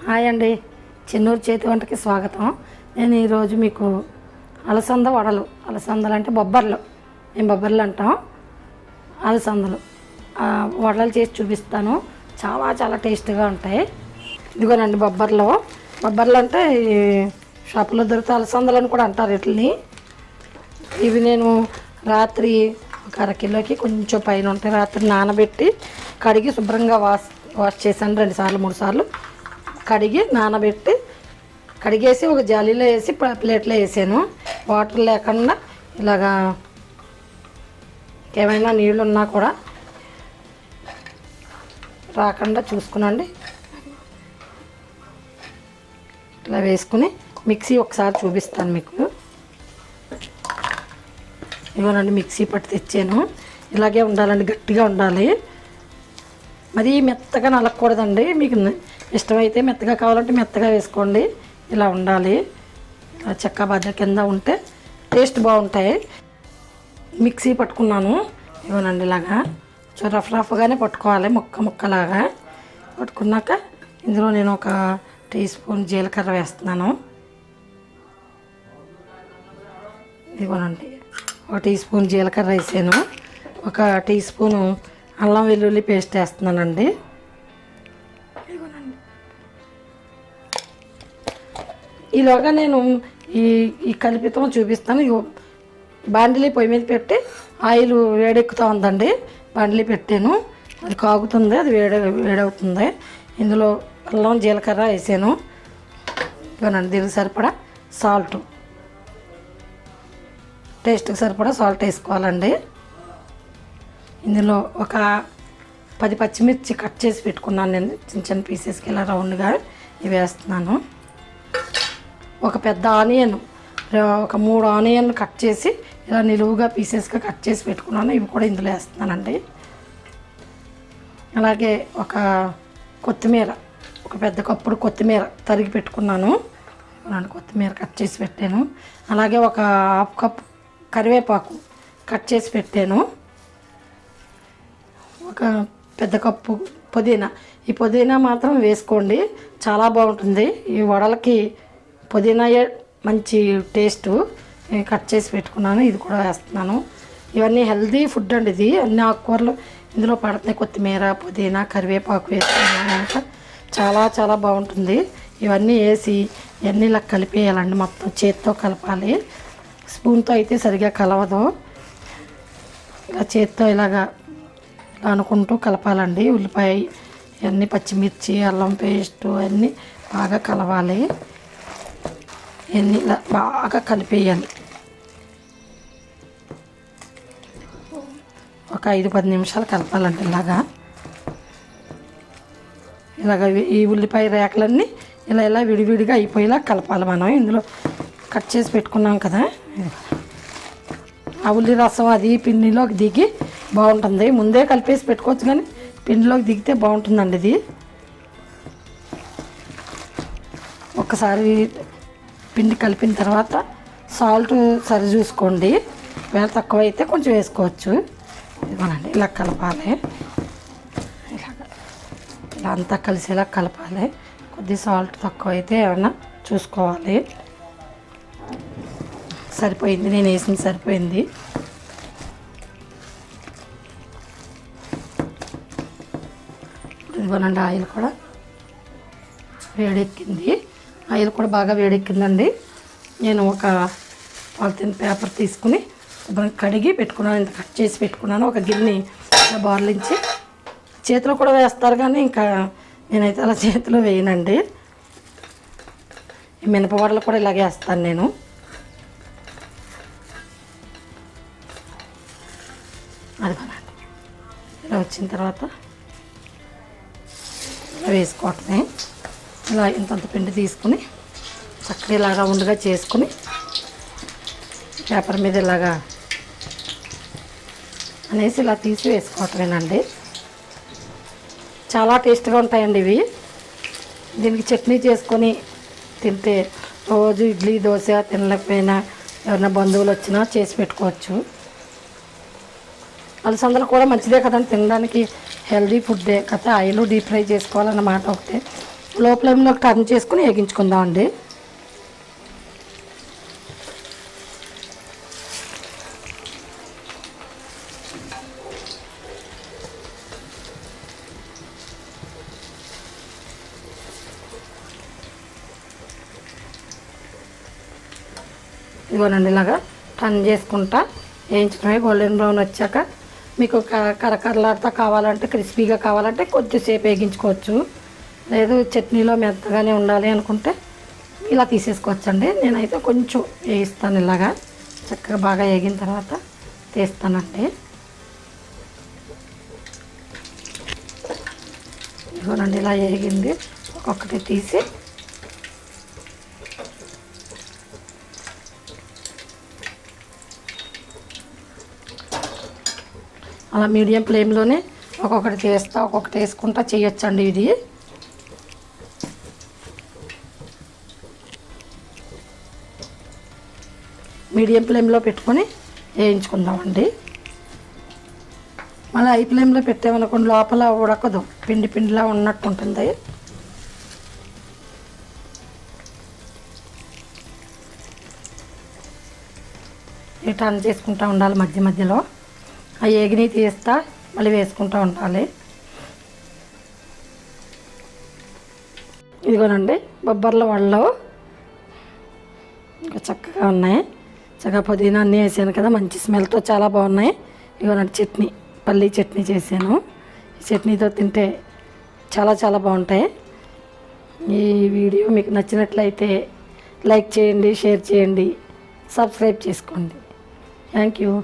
Hi అండి, చెన్నూరు చేతి వంటకి స్వాగతం. నేను ఈరోజు మీకు అలసంద వడలు, అలసందలు అంటే బొబ్బర్లు, మేము బొబ్బర్లు అంటాం, అలసందలు వడలు చేసి చూపిస్తాను. చాలా చాలా టేస్టీగా ఉంటాయి. ఇదిగోనండి బొబ్బర్లు. బొబ్బర్లు అంటే షాపులో దొరికితే అలసందలు అని కూడా అంటారు వీటిని. ఇవి నేను రాత్రి ఒక అరకిలోకి కొంచెం పైన ఉంటాయి. రాత్రి నానబెట్టి కడిగి శుభ్రంగా వాష్ చేశాను 2 సార్లు 3 సార్లు కడిగి నానబెట్టి కడిగేసి ఒక జాలీలో వేసి ప్లేట్లో వేసాను. వాటర్ లేకుండా ఇలాగా ఏమైనా నీళ్ళు ఉన్నా కూడా రాకుండా చూసుకునండి. ఇలా వేసుకుని మిక్సీ ఒకసారి చూపిస్తాను మీకు. ఇవ్వనండి, మిక్సీ పట్టి తెచ్చాను. ఇలాగే ఉండాలండి, గట్టిగా ఉండాలి, మరీ మెత్తగా నలగకూడదండి. మీకు ఇష్టమైతే మెత్తగా కావాలంటే మెత్తగా వేసుకోండి. ఇలా ఉండాలి, చెక్క బద్ద కింద ఉంటే టేస్ట్ బాగుంటాయి. మిక్సీ పట్టుకున్నాను. ఇవ్వనండి, ఇలాగా రఫ్గానే పట్టుకోవాలి, ముక్కలాగా పట్టుకున్నాక ఇందులో నేను ఒక టీ స్పూన్ జీలకర్ర వేస్తున్నాను. ఇవ్వనండి, ఒక టీ స్పూన్ జీలకర్ర వేసాను. ఒక టీ స్పూను అల్లం వెల్లుల్లి పేస్ట్ వేస్తున్నానండి. ఈలోగా నేను ఈ కలిపితం చూపిస్తాను. బాండిలీ పొయ్యి మీద పెట్టి ఆయిల్ వేడెక్కుతూ ఉందండి. బాండిలీ పెట్టాను, అది కాగుతుంది, అది వేడవుతుంది. ఇందులో అల్లం జీలకర్ర వేసాను. ఇవ్వనండి, దీనికి సరిపడా సాల్ట్, టేస్ట్కి సరిపడా సాల్ట్ వేసుకోవాలండి. ఇందులో ఒక 10 పచ్చిమిర్చి కట్ చేసి పెట్టుకున్నాను నేను, చిన్న చిన్న పీసెస్కి ఇలా రౌండ్గా ఇవి వేస్తున్నాను. ఒక పెద్ద ఆనియన్, ఒక 3 ఆనియన్ కట్ చేసి ఇలా నిలువుగా పీసెస్గా కట్ చేసి పెట్టుకున్నాను, ఇవి కూడా ఇందులో వేస్తున్నానండి. అలాగే ఒక కొత్తిమీర, ఒక పెద్ద కప్పుడు కొత్తిమీర తరిగి పెట్టుకున్నాను, కొత్తిమీర కట్ చేసి పెట్టాను. అలాగే ఒక 1/2 కప్ కరివేపాకు కట్ చేసి పెట్టాను. ఒక పెద్ద కప్పు పుదీనా, ఈ పుదీనా మాత్రం వేసుకోండి, చాలా బాగుంటుంది ఈ వడలకి. పుదీనాయే మంచి టేస్టు. కట్ చేసి పెట్టుకున్నాను, ఇది కూడా వేస్తున్నాను. ఇవన్నీ హెల్తీ ఫుడ్ అండి, ఇది అన్ని ఆకుకూరలు ఇందులో పడుతున్నాయి. కొత్తిమీర, పుదీనా, కరివేపాకు వేసుకున్నాక చాలా చాలా బాగుంటుంది. ఇవన్నీ వేసి ఇవన్నీ ఇలా కలిపేయాలండి, మొత్తం చేత్తో కలపాలి. స్పూన్తో అయితే సరిగా కలవదు, ఇలా చేత్తో ఇలా అనుకుంటూ కలపాలండి. ఉల్లిపాయ ఇవన్నీ, పచ్చిమిర్చి, అల్లం పేస్టు అన్నీ బాగా కలవాలి. ఇవన్నీ ఇలా బాగా కలిపేయాలి. ఒక 5-10 నిమిషాలు కలపాలండి. ఇలాగా ఈ ఉల్లిపాయ రేకలన్నీ ఇలా విడివిడిగా అయిపోయేలా కలపాలి మనం. ఇందులో కట్ చేసి పెట్టుకున్నాం కదా, ఆ ఉల్లి రసం అది పిండిలోకి దిగి బాగుంటుంది. ముందే కలిపేసి పెట్టుకోవచ్చు, కానీ పిండిలోకి దిగితే బాగుంటుందండి ఇది. ఒక్కసారి పిండి కలిపిన తర్వాత సాల్ట్ సరి చూసుకోండి, వేళ తక్కువ అయితే కొంచెం వేసుకోవచ్చు. ఇదిగోనండి, ఇలా కలపాలి, ఇలా అంతా కలిసేలా కలపాలి. కొద్ది సాల్ట్ తక్కువ అయితే ఏమన్నా చూసుకోవాలి. సరిపోయింది, నేను వేసింది సరిపోయింది. ఇదిగోనండి, ఆయిల్ కూడా వేడెక్కింది, ఆయిల్ కూడా బాగా వేడెక్కిందండి. నేను ఒక పాలిథిన్ పేపర్ తీసుకుని కడిగి పెట్టుకున్నాను, ఇంత కట్ చేసి పెట్టుకున్నాను. ఒక గిన్నె బార్లించి, చేతిలో కూడా వేస్తారు కానీ ఇంకా నేనైతే అలా చేతిలో వేయనండి. ఈ మినపవడలు కూడా ఇలాగే వేస్తాను నేను. అదిగోనండి, ఇలా వచ్చిన తర్వాత వేసుకోవటమే. ఇలా ఇంతంత పిండి తీసుకుని చక్కగా ఇలా రౌండ్గా చేసుకుని పేపర్ మీద ఇలాగా అనేసి ఇలా తీసి వేసుకోవటమేనండి. చాలా టేస్ట్గా ఉంటాయండి ఇవి. దీనికి చట్నీ చేసుకొని తింటే రోజు ఇడ్లీ దోశ తినలేకపోయినా ఎవరైనా బంధువులు వచ్చినా చేసి పెట్టుకోవచ్చు. అలసందలు కూడా మంచిదే కదండి తినడానికి, హెల్దీ ఫుడ్డే. కాకపోతే ఆయిల్ డీప్ ఫ్రై చేసుకోవాలన్నమాట ఒకటే. లో ఫ్లేమ్లో టర్న్ చేసుకుని వేగించుకుందామండి. ఇదిగోనండి ఇలాగా టర్న్ చేసుకుంటా వేయించడమే. గోల్డెన్ బ్రౌన్ వచ్చాక మీకు కరకరలాడుతా కావాలంటే, క్రిస్పీగా కావాలంటే కొద్దిసేపు వేగించుకోవచ్చు. లేదు చట్నీలో మెత్తగానే ఉండాలి అనుకుంటే ఇలా తీసేసుకోవచ్చండి. నేనైతే కొంచెం వేయిస్తాను. ఇలాగా చక్కగా బాగా వేగిన తర్వాత తీస్తానండి. ఇదిగోనండి ఇలా వేగింది. ఒక్కొక్కటి తీసి అలా మీడియం ఫ్లేమ్లోనే ఒక్కొక్కటి తీస్తా, ఒక్కొక్కటి వేసుకుంటా చేయొచ్చండి. ఇది మీడియం ఫ్లేమ్లో పెట్టుకొని వేయించుకుందామండి. మళ్ళీ హై ఫ్లేమ్లో పెట్టామనుకోండి లోపల ఉడకదు, పిండి పిండిలా ఉన్నట్టు ఉంటుంది. టర్న్ చేసుకుంటూ ఉండాలి మధ్య మధ్యలో. ఆ ఏగిని తీస్తా మళ్ళీ వేసుకుంటూ ఉండాలి. ఇదిగోనండి బొబ్బర్ల వడలు ఇంకా చక్కగా ఉన్నాయి. చక్కగా పుదీనా అన్నీ వేసాను కదా, మంచి స్మెల్తో చాలా బాగున్నాయి. ఇదిగోనండి చట్నీ, పల్లీ చట్నీ చేశాను. ఈ చట్నీతో తింటే చాలా చాలా బాగుంటాయి. ఈ వీడియో మీకు నచ్చినట్లయితే లైక్ చేయండి, షేర్ చేయండి, సబ్స్క్రైబ్ చేసుకోండి. Thank you.